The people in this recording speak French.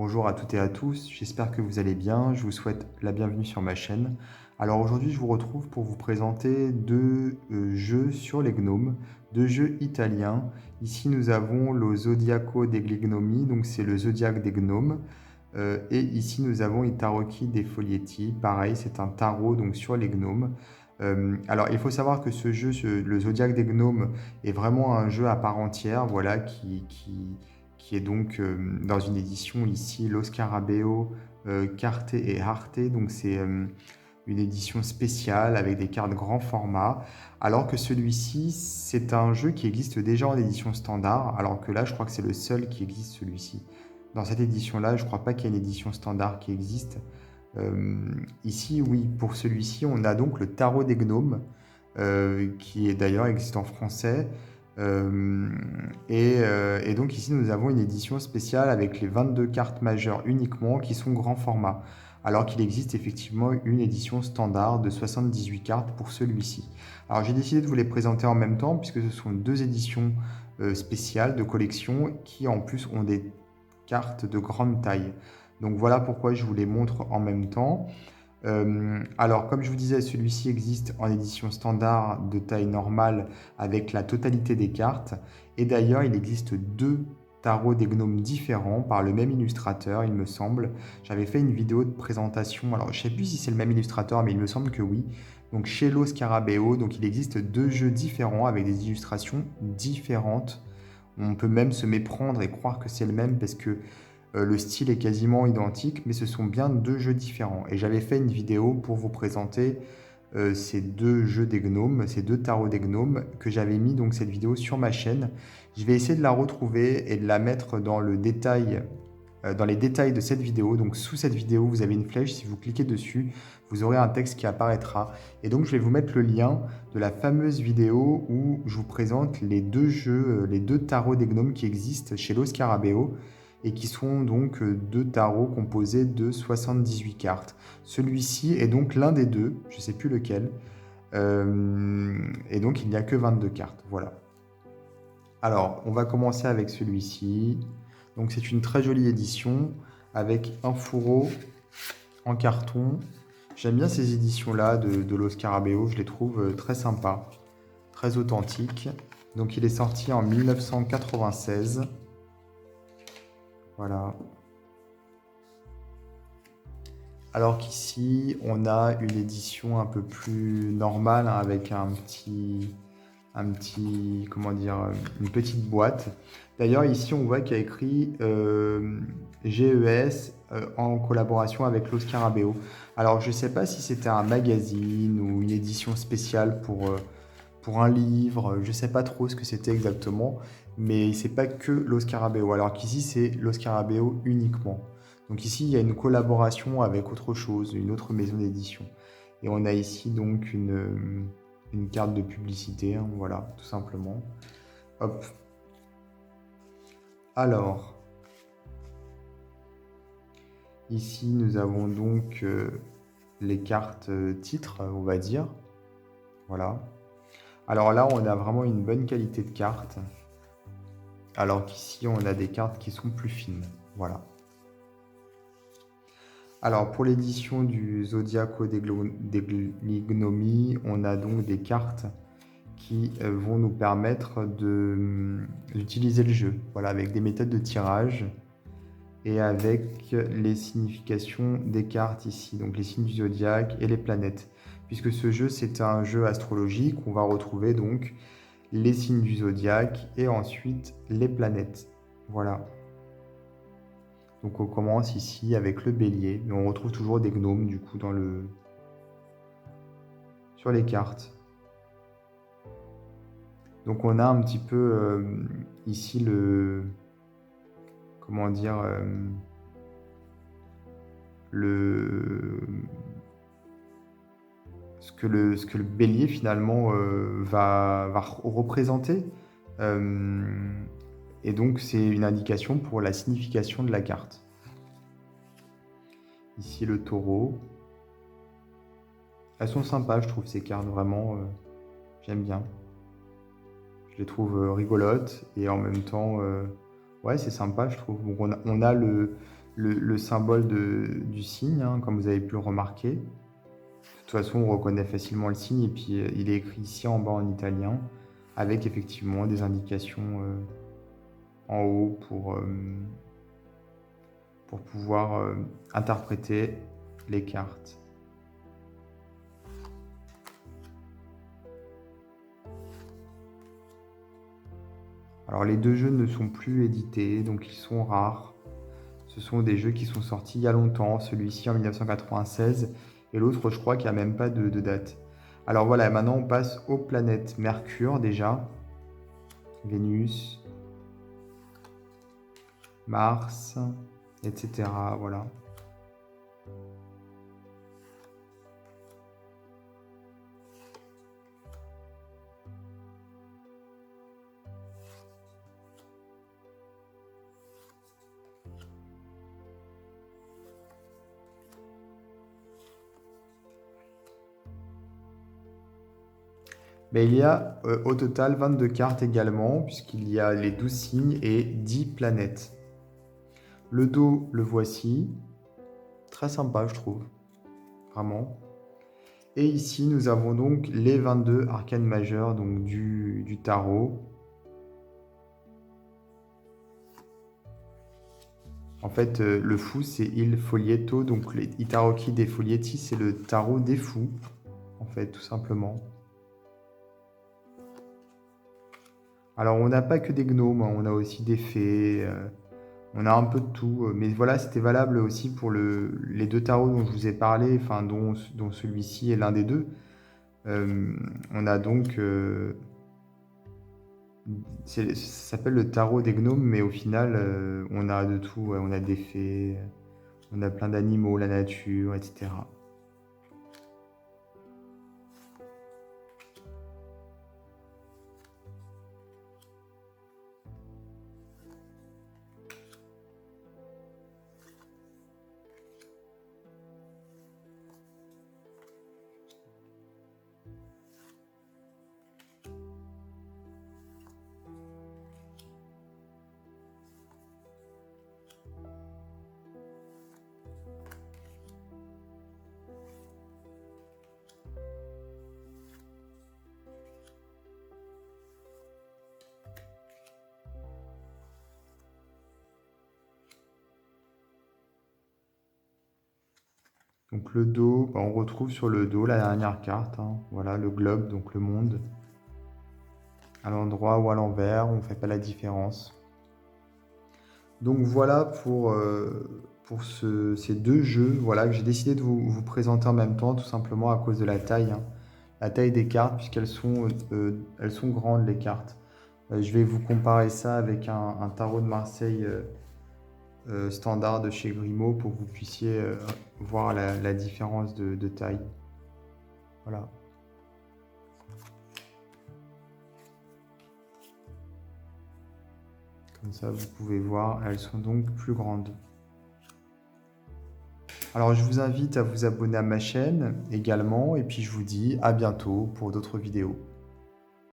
Bonjour à toutes et à tous, j'espère que vous allez bien, je vous souhaite la bienvenue sur ma chaîne. Alors aujourd'hui je vous retrouve pour vous présenter deux jeux sur les gnomes, deux jeux italiens. Ici nous avons le Zodiaco degli Gnomi, donc c'est le zodiaque des gnomes. Et ici nous avons i Tarocchi dei Folietti, pareil c'est un tarot donc sur les gnomes. Alors il faut savoir que ce jeu, le zodiaque des gnomes, est vraiment un jeu à part entière, voilà, qui est donc dans une édition ici, Lo Scarabeo, Carte et Arte, donc c'est une édition spéciale avec des cartes grand format, alors que celui-ci, c'est un jeu qui existe déjà en édition standard, alors que là, je crois que c'est le seul qui existe celui-ci. Dans cette édition-là, je ne crois pas qu'il y ait une édition standard qui existe. Ici, oui, pour celui-ci, on a donc le Tarot des Gnomes, qui est d'ailleurs existe en français. Et donc ici, nous avons une édition spéciale avec les 22 cartes majeures uniquement qui sont grand format, alors qu'il existe effectivement une édition standard de 78 cartes pour celui-ci. Alors j'ai décidé de vous les présenter en même temps puisque ce sont deux éditions spéciales de collection qui en plus ont des cartes de grande taille. Donc voilà pourquoi je vous les montre en même temps. Alors, comme je vous disais, celui-ci existe en édition standard de taille normale avec la totalité des cartes. Et d'ailleurs, il existe deux tarots des gnomes différents par le même illustrateur, il me semble. J'avais fait une vidéo de présentation. Alors, je ne sais plus si c'est le même illustrateur, mais il me semble que oui. Donc, chez Lo Scarabeo, donc il existe deux jeux différents avec des illustrations différentes. On peut même se méprendre et croire que c'est le même parce que le style est quasiment identique, mais ce sont bien deux jeux différents. Et j'avais fait une vidéo pour vous présenter ces deux jeux des gnomes, ces deux tarots des gnomes, que j'avais mis donc cette vidéo sur ma chaîne. Je vais essayer de la retrouver et de la mettre dans le détail, dans les détails de cette vidéo. Donc sous cette vidéo, vous avez une flèche. Si vous cliquez dessus, vous aurez un texte qui apparaîtra. Et donc je vais vous mettre le lien de la fameuse vidéo où je vous présente les deux jeux, les deux tarots des gnomes qui existent chez Lo Scarabeo et qui sont donc deux tarots composés de 78 cartes. Celui-ci est donc l'un des deux, je ne sais plus lequel, et donc il n'y a que 22 cartes, voilà. Alors, on va commencer avec celui-ci. Donc c'est une très jolie édition avec un fourreau en carton. J'aime bien ces éditions-là de Lo Scarabeo, je les trouve très sympas, très authentiques. Donc il est sorti en 1996. Voilà. Alors qu'ici, on a une édition un peu plus normale, hein, avec comment dire, une petite boîte. D'ailleurs, ici, on voit qu'il y a écrit GES en collaboration avec Lo Scarabeo. Alors, je ne sais pas si c'était un magazine ou une édition spéciale pour un livre. Je ne sais pas trop ce que c'était exactement, mais c'est pas que Lo Scarabeo. Alors qu'ici, c'est Lo Scarabeo uniquement. Donc ici, il y a une collaboration avec autre chose, une autre maison d'édition. Et on a ici donc une carte de publicité, hein, voilà, tout simplement. Hop. Alors, ici, nous avons donc les cartes titres, on va dire. Voilà. Alors là, on a vraiment une bonne qualité de cartes. Alors qu'ici, on a des cartes qui sont plus fines. Voilà. Alors, pour l'édition du Zodiaco degli Gnomi, on a donc des cartes qui vont nous permettre d'utiliser le jeu, voilà, avec des méthodes de tirage et avec les significations des cartes ici, donc les signes du zodiaque et les planètes. Puisque ce jeu, c'est un jeu astrologique, on va retrouver donc les signes du zodiaque et ensuite les planètes. Voilà. Donc on commence ici avec le bélier, mais on retrouve toujours des gnomes du coup sur les cartes. Donc on a un petit peu ici comment dire, ce que le bélier finalement va représenter. Et donc c'est une indication pour la signification de la carte. Ici le taureau. Elles sont sympas, je trouve, ces cartes, vraiment, j'aime bien. Je les trouve rigolotes et en même temps, ouais, c'est sympa, je trouve. Donc on a le symbole du signe, hein, comme vous avez pu le remarquer. De toute façon, on reconnaît facilement le signe et puis il est écrit ici en bas en italien avec effectivement des indications en haut pour pouvoir interpréter les cartes. Alors les deux jeux ne sont plus édités, donc ils sont rares. Ce sont des jeux qui sont sortis il y a longtemps, celui-ci en 1996 et l'autre je crois qu'il n'y a même pas de date. Alors voilà, maintenant on passe aux planètes. Mercure déjà, Vénus, Mars, etc. Voilà. Mais il y a au total 22 cartes également, puisqu'il y a les 12 signes et 10 planètes. Le dos, le voici. Très sympa, je trouve. Vraiment. Et ici, nous avons donc les 22 arcanes majeures donc du tarot. En fait, le fou, c'est Il Folietto. Donc, i Tarocchi dei Folietti, c'est le tarot des fous, en fait, tout simplement. Alors, on n'a pas que des gnomes, hein, on a aussi des fées, on a un peu de tout. Mais voilà, c'était valable aussi pour les deux tarots dont je vous ai parlé, enfin, dont celui-ci est l'un des deux. On a donc... ça s'appelle le tarot des gnomes, mais au final, on a de tout. Ouais, on a des fées, on a plein d'animaux, la nature, etc. Donc le dos, bah, on retrouve sur le dos la dernière carte, hein. Voilà, le globe, donc le monde. À l'endroit ou à l'envers, on ne fait pas la différence. Donc voilà pour ces deux jeux, voilà, que j'ai décidé de vous présenter en même temps, tout simplement à cause de la taille, hein. La taille des cartes, elles sont grandes les cartes. Je vais vous comparer ça avec un tarot de Marseille standard de chez Grimaud pour que vous puissiez voir la différence de taille. Voilà. Comme ça, vous pouvez voir, elles sont donc plus grandes. Alors, je vous invite à vous abonner à ma chaîne également, et puis je vous dis à bientôt pour d'autres vidéos.